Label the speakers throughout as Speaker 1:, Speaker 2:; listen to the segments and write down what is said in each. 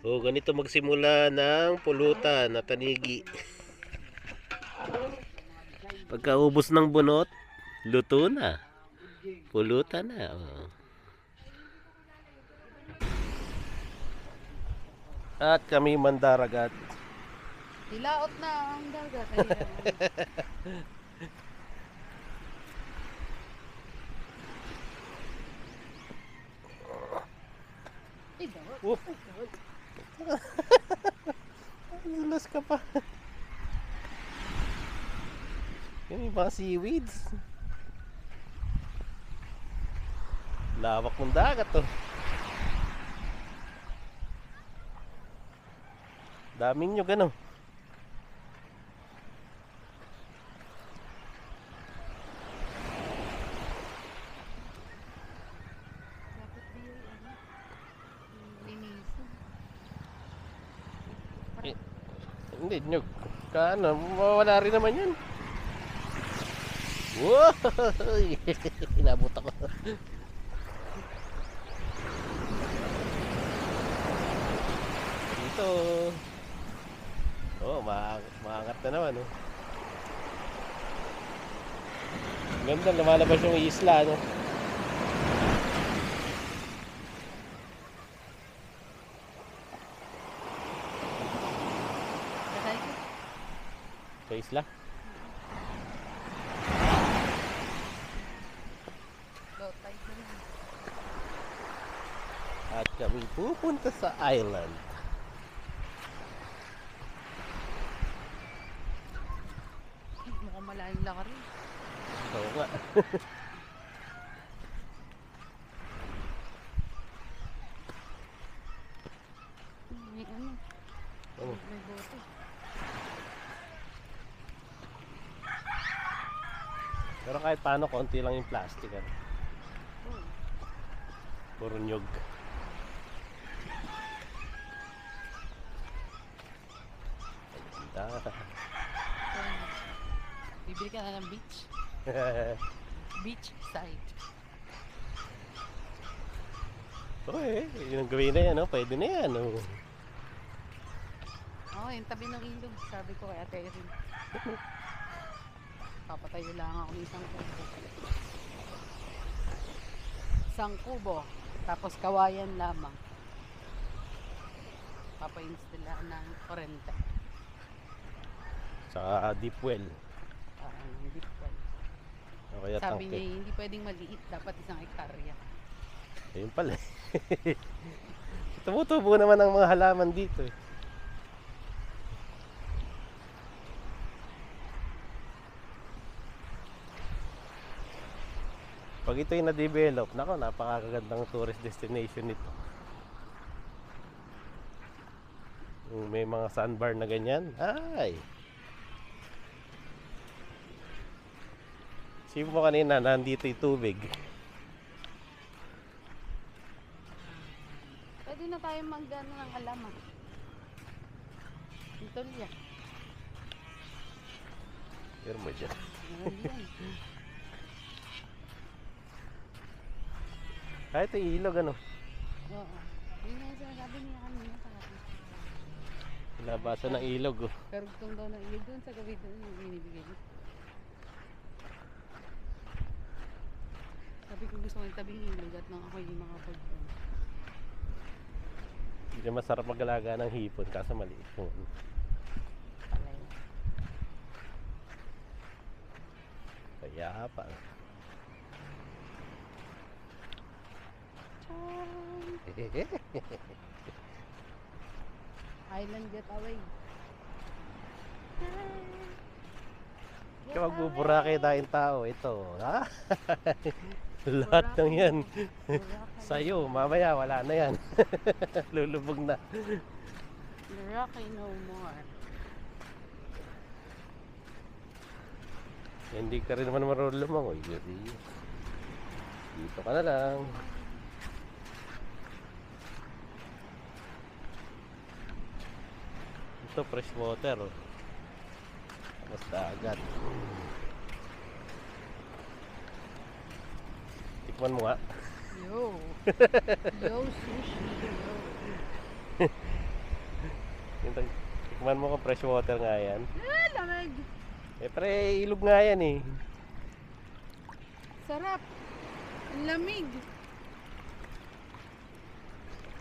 Speaker 1: O ganito magsimula ng pulutan na tanigi. Pagkaubos ng bunot, luto na. Pulutan na. Oh. At kami mandaragat.
Speaker 2: Hilaot na ang dagat. Ay, dagat.
Speaker 1: Oh. Lulas ka pa. Yan yung mga seaweeds. Lawak ng dagat to. Daming nyo gano'n.
Speaker 2: Dapat di yung linisan.
Speaker 1: Hindi, nyug. Kaano, mawala rin naman yan. Wow! Inabot ako. Dito. Oh, maangat na naman, oh. Ganda, lumalabas yung isla, no?
Speaker 2: Kasay ko.
Speaker 1: Sa isla.
Speaker 2: Low tide na lang.
Speaker 1: At kami pupunta sa island.
Speaker 2: Mukhang malayong laka rin.
Speaker 1: Oo nga.
Speaker 2: May ano.
Speaker 1: Oh.
Speaker 2: May bote.
Speaker 1: Pero kahit paano, konti lang yung plastic. Ano?
Speaker 2: Oh.
Speaker 1: Puro nyug. Ganda.
Speaker 2: Bibili ka na ng beach. Beach side.
Speaker 1: Okay, yun ang gawin na yan, no? Pwede na yan, no?
Speaker 2: Oo, yung tabi ng ilog. Sabi ko kay Ate Erin. Papatayo lang ako ng isang kubo. Isang kubo. Tapos kawayan lamang. Papa-install ng korente.
Speaker 1: Sa deep well.
Speaker 2: Hindi po.
Speaker 1: O kaya
Speaker 2: Sabi niya
Speaker 1: tangke.
Speaker 2: hindi pwedeng maliit. Dapat 1 hektarya.
Speaker 1: Ayun pala. Tumutubo naman ang mga halaman dito. Eh. Pag ito yung na-develop, nako, napakagandang tourist destination nito. May mga sandbar na ganyan. Ay! Sip mo kanina, nandito yung tubig.
Speaker 2: Pwede na tayo mag-ano ng halaman. Tulya.
Speaker 1: Pero mo dyan.
Speaker 2: Meron yan.
Speaker 1: Kahit yung ilog, ano?
Speaker 2: Oo. Yun nga yung sinasabi niya kanina sa akin.
Speaker 1: Labasan ng ilog, oh.
Speaker 2: Pero gustong daw ng ilog doon sa gabi doon yung binibigay niya. Sabi ko gusto ko yung tabing ilog at nang ako yung makapag doon.
Speaker 1: Hindi masarap mag-alaga ng hipon, kaso maliit yung ano.
Speaker 2: Palay.
Speaker 1: Kaya pa.
Speaker 2: Island getaway.
Speaker 1: Kaya magbuburake tayong tao. Ito, ha? Lahat ng yan. Sa'yo, mamaya wala na yan. Lulubog na.
Speaker 2: Rocky no more.
Speaker 1: Hindi ka rin naman marunong lumangoy. Dito ka na lang. Ito, fresh water. Tapos dagat. Tikman mo nga.
Speaker 2: Yo. Yo, sushi. Yo.
Speaker 1: Tikman mo kung fresh water nga yan.
Speaker 2: Ah, lamig.
Speaker 1: Eh, pre, ilog nga yan eh.
Speaker 2: Sarap. Ang lamig.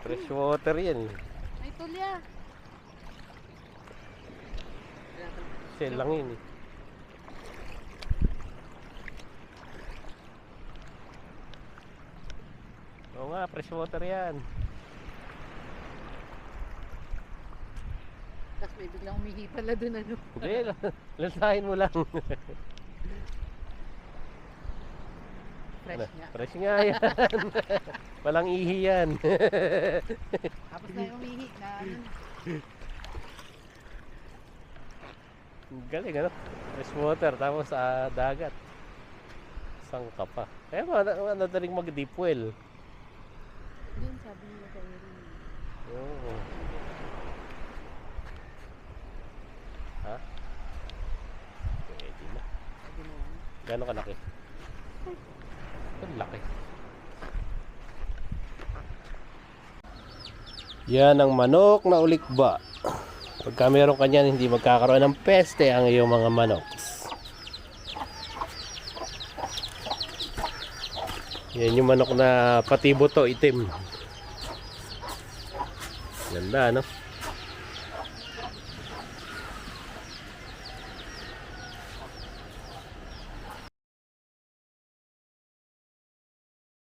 Speaker 1: Fresh water yan eh.
Speaker 2: Ay, tulya.
Speaker 1: Shell lang yun eh. Oo nga, fresh water yan.
Speaker 2: Tapos may biglang umihi pala dun ano.
Speaker 1: Hindi, lansahin mo lang.
Speaker 2: Fresh nga.
Speaker 1: Fresh nga yan. Walang ihi yan.
Speaker 2: Tapos na yung umihi na ano.
Speaker 1: Galing ano? Fresh water, tapos sa dagat. Sang ka pa. Kaya madaling mag-deep well.
Speaker 2: Yun sabi niya sa Erin.
Speaker 1: Oo. Ha? Pwede na.
Speaker 2: Sabi mo ano.
Speaker 1: Gano'ng kalaki? Ang laki. Yan ang manok na ulikba. Pagka meron ka niyan, hindi magkakaroon ng peste ang iyong mga manok. Yan yung manok na pati buto itim. Ganda, no?